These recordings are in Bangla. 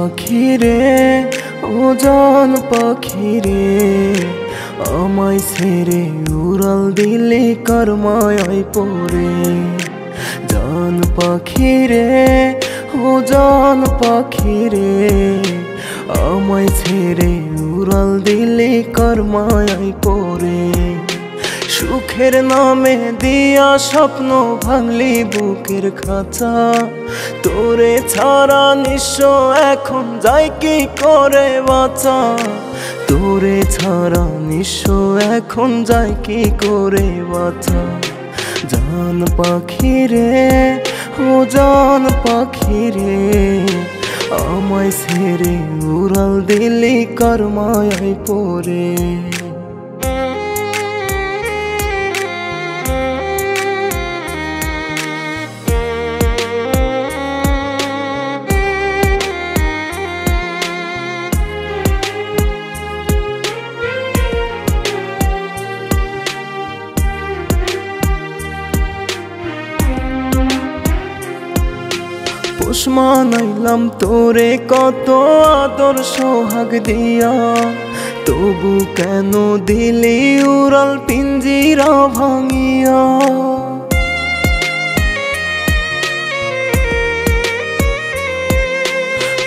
পাখি রে ও জান পাখি রে আমায় ছেড়ে উড়াল দিলে কার মায়ায় পড়ে। জান পাখি রে ও জান পাখি রে আমায় ছেড়ে উড়াল দিলে কার মায়ায় পড়ে। সুখের নামে দিয়া স্বপ্ন ভাঙলি বুকের খাঁচা, তোরে ছাড়া নিঃস্ব এখন যাই কি করে বাঁচা। তোরে ছাড়া নিঃস্ব এখন যাই কি করে বাঁচা। জান পাখি রে ও জান পাখি রে আমায় ছেড়ে উড়াল দিলি কার মায়ায় পড়ে। পোষ মানাইলাম তোরে কত আদর সোহাগ দিয়া, তবু কেন দিলি উড়াল পিঞ্জিরা ভাঙিয়া।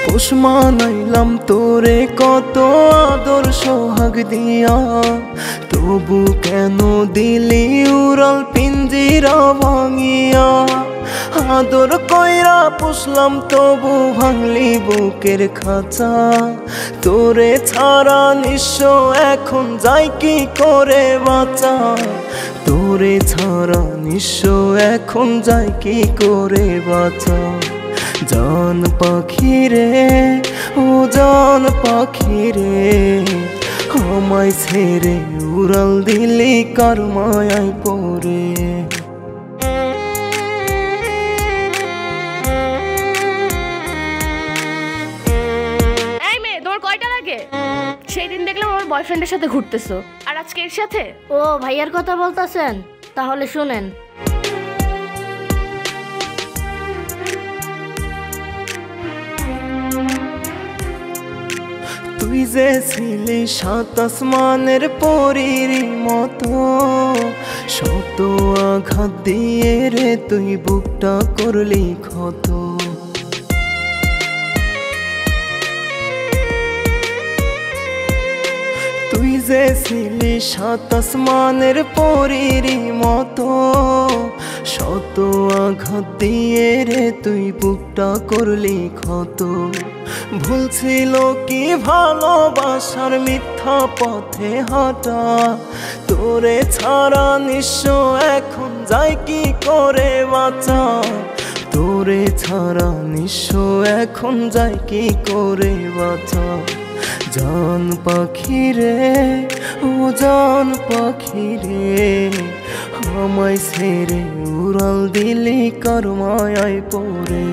পোষ মানাইলাম তোরে কত আদর সোহাগ দিয়া, তবু কেন দিলি উড়াল পিঞ্জিরা ভাঙিয়া। আদর কইরা পুষলাম তবু ভাঙলি বুকের খাঁচা, তোরে ছাড়া নিঃস্ব এখন যাই কি করে বাঁচা। তোরে ছাড়া নিঃস্ব এখন যাই কি করে বাঁচা। জান পাখি রে ও জান পাখি রে আমায় ছেড়ে উড়াল দিলি কার মায়ায় পড়ে। সেই দিন দেখলাম আমার বয়ফ্রেন্ডের সাথে ঘুরতেছো, আর আজকে এর সাথে। ও ভাইয়ার কথা বলতেছেন, তাহলে শুনেন। তুই যে ছিলি সাত আসমানের পরীর মতো, শত আঘাত দিয়ে রে তুই বুকটা করলি ক্ষত। তুই যে ছিলি সাত আসমানের পরীর মতো, শত আঘাত দিয়ে রে তুই বুকটা করলি ক্ষত। ভুল ছিল কি ভালোবাসার মিথ্যা পথে হাঁটা, তোরে ছাড়া নিঃস্ব এখন যাই কি করে বাঁচা। তোরে ছাড়া নিঃস্ব এখন যাই কি করে বাঁচা। জান পাখি রে ও জান পাখি রে আমায় ছেড়ে উড়াল দিলি কার মায়ায় পড়ে।